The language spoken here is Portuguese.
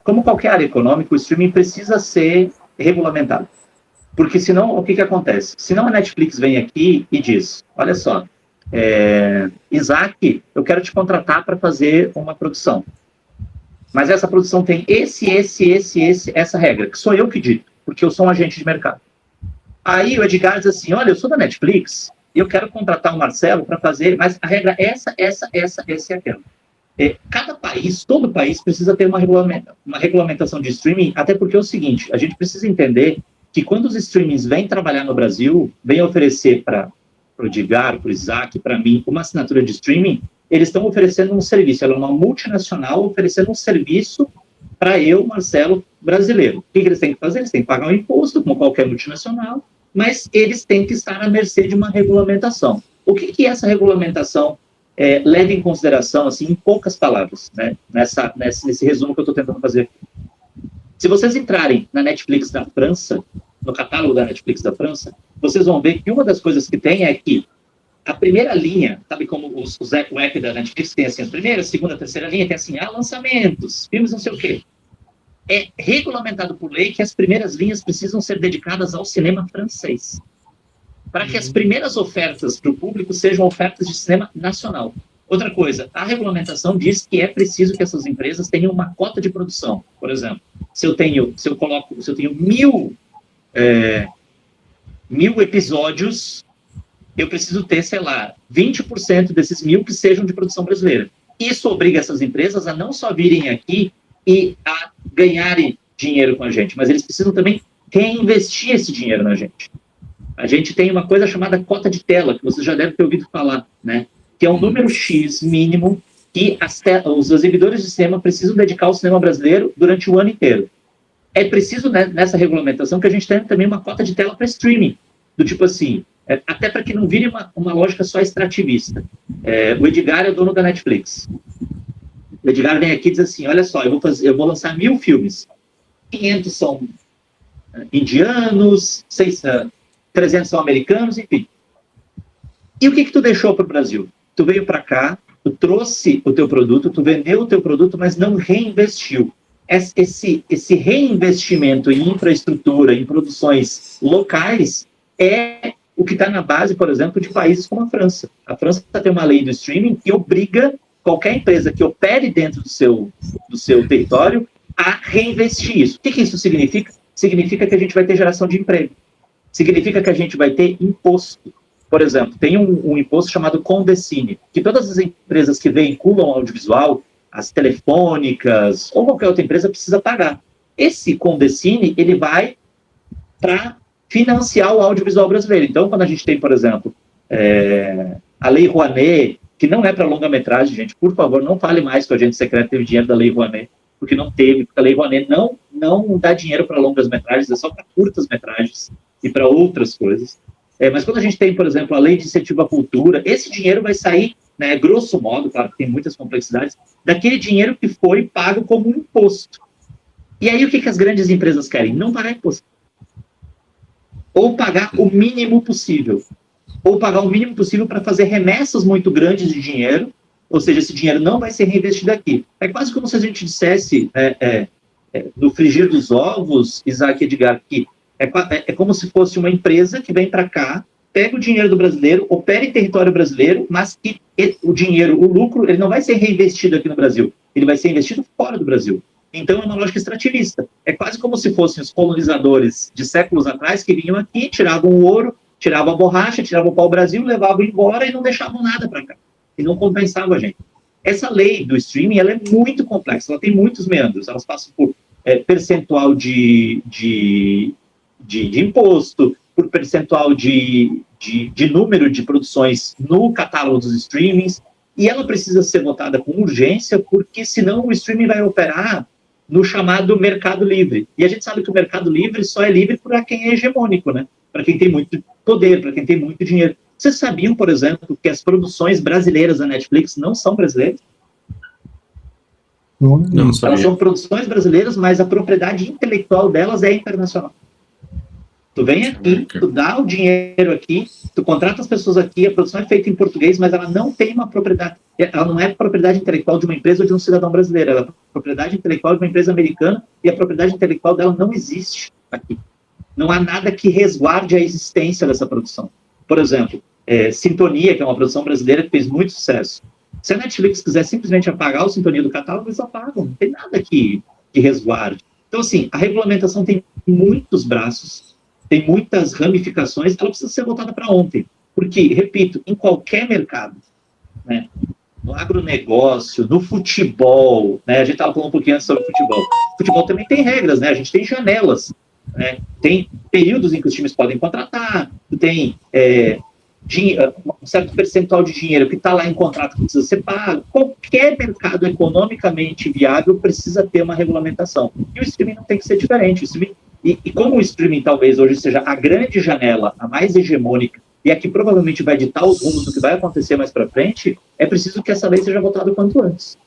como qualquer área econômica, o streaming precisa ser regulamentado. Porque senão, o que acontece? Senão a Netflix vem aqui e diz, olha só, Isaac, eu quero te contratar para fazer uma produção. Mas essa produção tem essa regra, que sou eu que dito, porque eu sou um agente de mercado. Aí o Edgar diz assim, olha, eu sou da Netflix e eu quero contratar o Marcelo para fazer, mas a regra é essa e aquela. Cada país, todo país precisa ter uma regulamentação de streaming, até porque é o seguinte, a gente precisa entender que quando os streamings vêm trabalhar no Brasil, vêm oferecer para o Edgar, para o Isaac, para mim, uma assinatura de streaming, eles estão oferecendo um serviço, ela é uma multinacional oferecendo um serviço para eu, Marcelo, brasileiro. O que eles têm que fazer? Eles têm que pagar um imposto, como qualquer multinacional, mas eles têm que estar à mercê de uma regulamentação. O que essa regulamentação leva em consideração, assim, em poucas palavras, né? Nesse resumo que eu estou tentando fazer. Se vocês entrarem na Netflix da França, no catálogo da Netflix da França, vocês vão ver que uma das coisas que tem é que a primeira linha, sabe como o app da Netflix tem assim, a primeira, segunda, terceira linha, tem assim, lançamentos, filmes não sei o quê. É regulamentado por lei que as primeiras linhas precisam ser dedicadas ao cinema francês, para que as primeiras ofertas para o público sejam ofertas de cinema nacional. Outra coisa, a regulamentação diz que é preciso que essas empresas tenham uma cota de produção. Por exemplo, se eu tenho 1.000 episódios, eu preciso ter, sei lá, 20% desses 1.000 que sejam de produção brasileira. Isso obriga essas empresas a não só virem aqui e a ganharem dinheiro com a gente, mas eles precisam também reinvestir esse dinheiro na gente. A gente tem uma coisa chamada cota de tela, que você já deve ter ouvido falar, né? Que é um número X mínimo que os exibidores de cinema precisam dedicar ao cinema brasileiro durante o ano inteiro. É preciso, né, nessa regulamentação, que a gente tenha também uma cota de tela para streaming, do tipo assim, até para que não vire uma lógica só extrativista. O Edgar é o dono da Netflix. O Edgar vem aqui e diz assim, olha só, eu vou lançar 1.000 filmes. 500 são indianos, 300 são americanos, enfim. E o que tu deixou para o Brasil? Tu veio para cá, tu trouxe o teu produto, tu vendeu o teu produto, mas não reinvestiu. Esse reinvestimento em infraestrutura, em produções locais, é o que está na base, por exemplo, de países como a França. A França tem uma lei do streaming que obriga qualquer empresa que opere dentro do seu território a reinvestir isso. O que isso significa? Significa que a gente vai ter geração de emprego. Significa que a gente vai ter imposto. Por exemplo, tem um imposto chamado Condecine, que todas as empresas que veiculam audiovisual, as telefônicas ou qualquer outra empresa precisa pagar. Esse Condecine, ele vai para financiar o audiovisual brasileiro. Então, quando a gente tem, por exemplo, a Lei Rouanet, que não é para longa-metragem, gente, por favor, não fale mais que o agente secreto teve dinheiro da Lei Rouanet, porque não teve, porque a Lei Rouanet não dá dinheiro para longas-metragens, é só para curtas-metragens e para outras coisas. Mas quando a gente tem, por exemplo, a Lei de Incentivo à Cultura, esse dinheiro vai sair, né, grosso modo, claro que tem muitas complexidades, daquele dinheiro que foi pago como um imposto. E aí o que as grandes empresas querem? Não pagar imposto. Ou pagar o mínimo possível. Ou pagar o mínimo possível para fazer remessas muito grandes de dinheiro, ou seja, esse dinheiro não vai ser reinvestido aqui. É quase como se a gente dissesse, no frigir dos ovos, Isaac e Edgar, que é como se fosse uma empresa que vem para cá, pega o dinheiro do brasileiro, opera em território brasileiro, mas que o lucro, ele não vai ser reinvestido aqui no Brasil, ele vai ser investido fora do Brasil. Então é uma lógica extrativista. É quase como se fossem os colonizadores de séculos atrás que vinham aqui, tiravam o ouro, tiravam a borracha, tiravam o pau-brasil, levavam embora e não deixavam nada para cá. E não compensavam a gente. Essa lei do streaming, ela é muito complexa, ela tem muitos meandros, elas passam por percentual de imposto, por percentual de número de produções no catálogo dos streamings, e ela precisa ser votada com urgência, porque senão o streaming vai operar no chamado mercado livre. E a gente sabe que o mercado livre só é livre para quem é hegemônico, né? Para quem tem muito poder, para quem tem muito dinheiro. Vocês sabiam, por exemplo, que as produções brasileiras da Netflix não são brasileiras? Não sabia. Elas são produções brasileiras, mas a propriedade intelectual delas é internacional. Tu vem aqui, tu dá o dinheiro aqui, tu contrata as pessoas aqui, a produção é feita em português, mas ela não tem uma propriedade, ela não é propriedade intelectual de uma empresa ou de um cidadão brasileiro, ela é propriedade intelectual de uma empresa americana e a propriedade intelectual dela não existe aqui. Não há nada que resguarde a existência dessa produção. Por exemplo, Sintonia, que é uma produção brasileira que fez muito sucesso. Se a Netflix quiser simplesmente apagar o Sintonia do catálogo, eles apagam, não tem nada que resguarde. Então, assim, a regulamentação tem muitos braços, tem muitas ramificações, ela precisa ser voltada para ontem. Porque, repito, em qualquer mercado, né, no agronegócio, no futebol, né, a gente estava falando um pouquinho antes sobre futebol. O futebol também tem regras, né, a gente tem janelas, né, tem períodos em que os times podem contratar, tem um certo percentual de dinheiro que está lá em contrato que precisa ser pago. Qualquer mercado economicamente viável precisa ter uma regulamentação. E o streaming não tem que ser diferente. E como o streaming talvez hoje seja a grande janela, a mais hegemônica, e a que provavelmente vai ditar os rumos do que vai acontecer mais para frente, é preciso que essa lei seja votada o quanto antes.